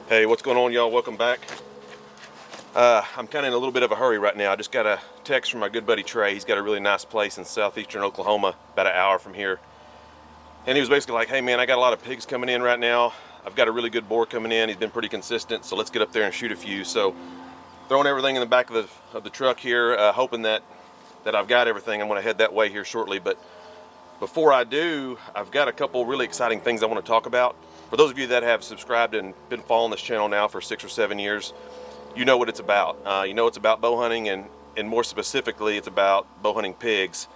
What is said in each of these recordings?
Hey, what's going on, y'all? Welcome back. I'm kind of in a little bit of a hurry right now. I just got a text from my good buddy Trey. He's got a really nice place in southeastern Oklahoma, about an hour from here. And he was basically like, hey man, I got a lot of pigs coming in right now. I've got a really good boar coming in. He's been pretty consistent, so let's get up there and shoot a few. So throwing everything in the back of the truck here, hoping that I've got everything. I'm gonna head that way here shortly. But before I do, I've got a couple really exciting things I want to talk about. For those of you that have subscribed and been following this channel now for 6 or 7 years, you know what it's about. You know it's about bow hunting, and more specifically, it's about bow hunting pigs.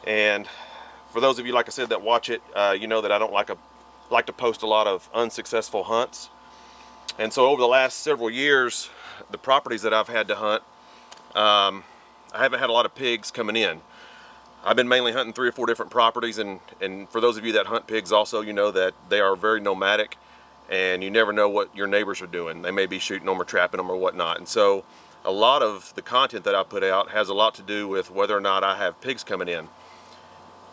And for those of you, like I said, that watch it, you know that I don't like to post a lot of unsuccessful hunts. And so over the last several years, the properties that I've had to hunt, I haven't had a lot of pigs coming in. I've been mainly hunting 3 or 4 different properties, and for those of you that hunt pigs also, you know that they are very nomadic, and you never know what your neighbors are doing. They may be shooting them or trapping them or whatnot. And so a lot of the content that I put out has a lot to do with whether or not I have pigs coming in.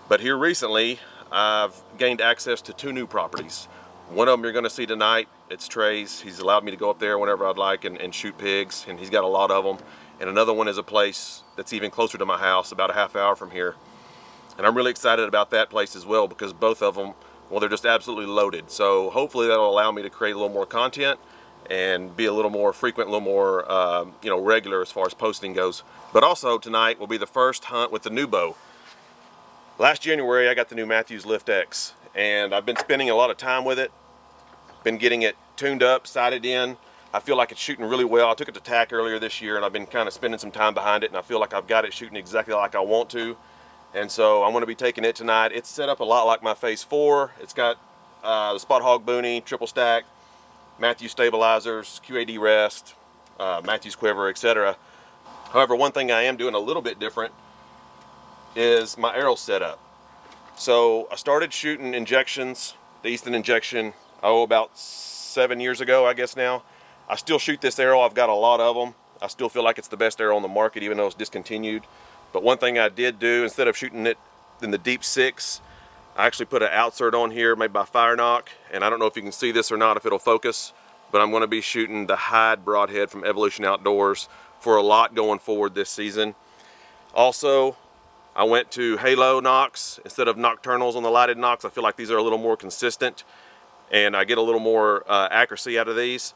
But here recently, I've gained access to 2 new properties. One of them you're going to see tonight. It's Trey's. He's allowed me to go up there whenever I'd like and shoot pigs, and he's got a lot of them. And another one is a place that's even closer to my house, about a half hour from here. And I'm really excited about that place as well, because both of them, well, they're just absolutely loaded. So hopefully that'll allow me to create a little more content and be a little more frequent, a little more regular as far as posting goes. But also tonight will be the first hunt with the new bow. Last January I got the new Mathews Lift X, and I've been spending a lot of time with it. Been getting it tuned up, sighted in. I feel like it's shooting really well. I took it to TAC earlier this year, and I've been kind of spending some time behind it, and I feel like I've got it shooting exactly like I want to. And so I'm going to be taking it tonight. It's set up a lot like my Phase 4. It's got the Spot Hogg Boonie, triple stack, Mathews stabilizers, QAD rest, Mathews Quiver, etc. However, one thing I am doing a little bit different is my arrow setup. So I started shooting injections, the Easton Injection, about 7 years ago, I guess now. I still shoot this arrow. I've got a lot of them. I still feel like it's the best arrow on the market, even though it's discontinued. But one thing I did do, instead of shooting it in the deep 6, I actually put an outsert on here made by Fire Knock. And I don't know if you can see this or not, if it'll focus, but I'm going to be shooting the Hyde Broadhead from Evolution Outdoors for a lot going forward this season. Also, I went to Halo Nocks instead of Nocturnals on the lighted Nocks. I feel like these are a little more consistent, and I get a little more accuracy out of these.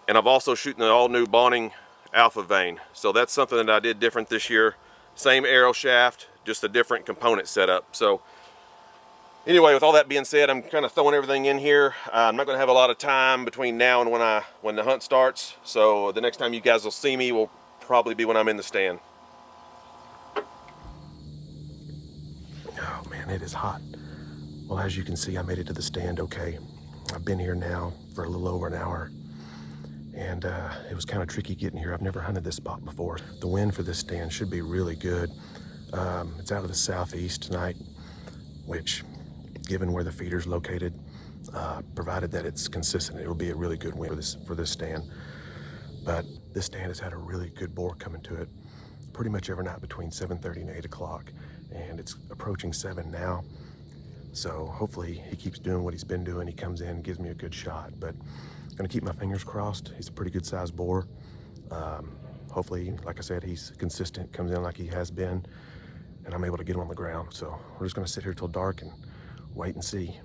And I've also shooting the all new Bowhunting Alpha Vane. So that's something that I did different this year. Same arrow shaft, just a different component setup. So anyway, with all that being said, I'm kind of throwing everything in here. I'm not going to have a lot of time between now and when the hunt starts. So the next time you guys will see me will probably be when I'm in the stand. Oh man, it is hot. Well, as you can see, I made it to the stand okay. I've been here now for a little over an hour, and it was kind of tricky getting here. I've never hunted this spot before. The wind for this stand should be really good. It's out of the southeast tonight, which, given where the feeder's located, provided that it's consistent, it'll be a really good wind for this stand. But this stand has had a really good boar coming to it pretty much every night between 7:30 and 8 o'clock, and it's approaching 7 now. So hopefully he keeps doing what he's been doing. He comes in and gives me a good shot, but I'm gonna keep my fingers crossed. He's a pretty good sized boar. Hopefully, like I said, he's consistent, comes in like he has been, and I'm able to get him on the ground. So we're just gonna sit here till dark and wait and see.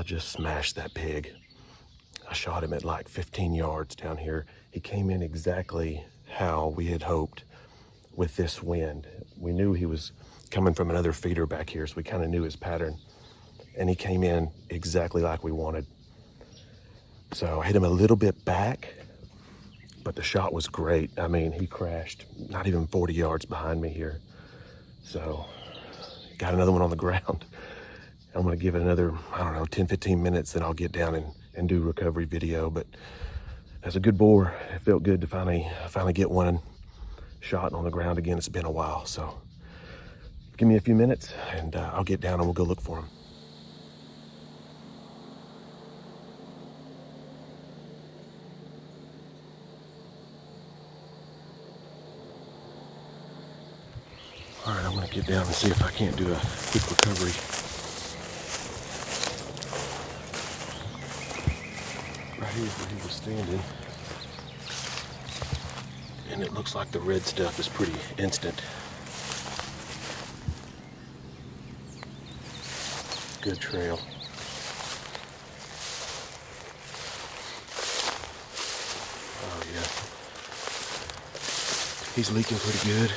I just smashed that pig. I shot him at like 15 yards down here. He came in exactly how we had hoped with this wind. We knew he was coming from another feeder back here, so we kind of knew his pattern. And he came in exactly like we wanted. So I hit him a little bit back, but the shot was great. I mean, he crashed not even 40 yards behind me here. So got another one on the ground. I'm gonna give it another, I don't know, 10, 15 minutes, then I'll get down and do recovery video. But that's a good boar. It felt good to finally get one shot on the ground again. It's been a while, so give me a few minutes and I'll get down and we'll go look for him. All right, I'm gonna get down and see if I can't do a quick recovery. Right here is where he was standing. And it looks like the red stuff is pretty instant. Good trail. Oh yeah. He's leaking pretty good.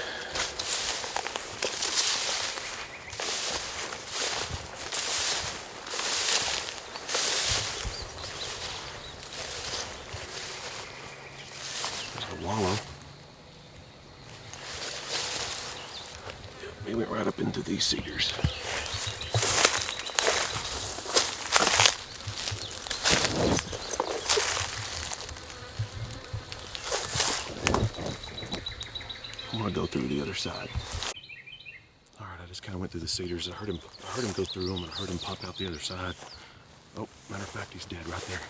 Wallow. He went right up into these cedars. I'm gonna go through the other side. All right, I just kind of went through the cedars. I heard him go through them, and I heard him pop out the other side. Oh, matter of fact, he's dead right there.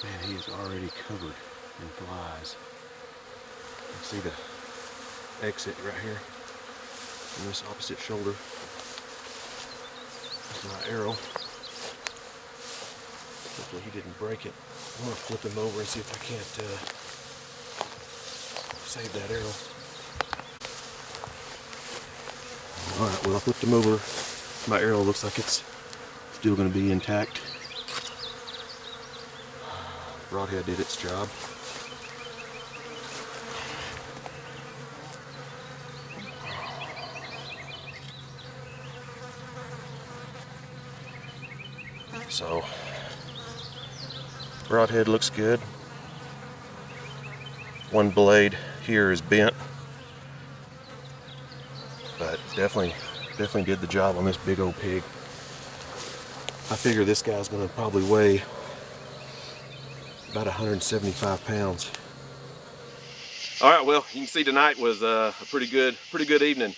Man, he is already covered in flies. You can see the exit right here on this opposite shoulder. That's my arrow. Hopefully he didn't break it. I'm gonna flip him over and see if I can't save that arrow. All right, well, I flipped him over. My arrow looks like it's still gonna be intact. Broadhead did its job. So, Broadhead looks good. One blade here is bent, but definitely did the job on this big old pig. I figure this guy's gonna probably weigh about 175 pounds. All right, well, you can see tonight was a pretty good evening.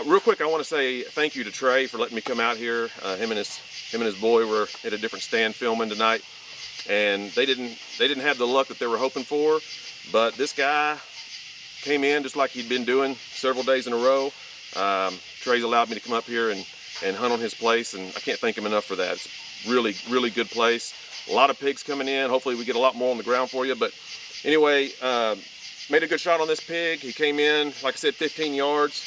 Real quick, I want to say thank you to Trey for letting me come out here. Him and his boy were at a different stand filming tonight, and they didn't have the luck that they were hoping for. But this guy came in just like he'd been doing several days in a row. Trey's allowed me to come up here and hunt on his place, and I can't thank him enough for that. It's really good place. A lot of pigs coming in. Hopefully we get a lot more on the ground for you. But anyway, made a good shot on this pig. He came in, like I said, 15 yards.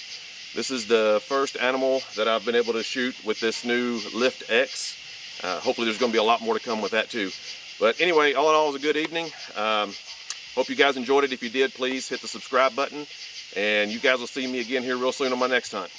This is the first animal that I've been able to shoot with this new Lift X. Hopefully there's going to be a lot more to come with that too. But anyway, all in all, it was a good evening. Hope you guys enjoyed it. If you did, please hit the subscribe button. And you guys will see me again here real soon on my next hunt.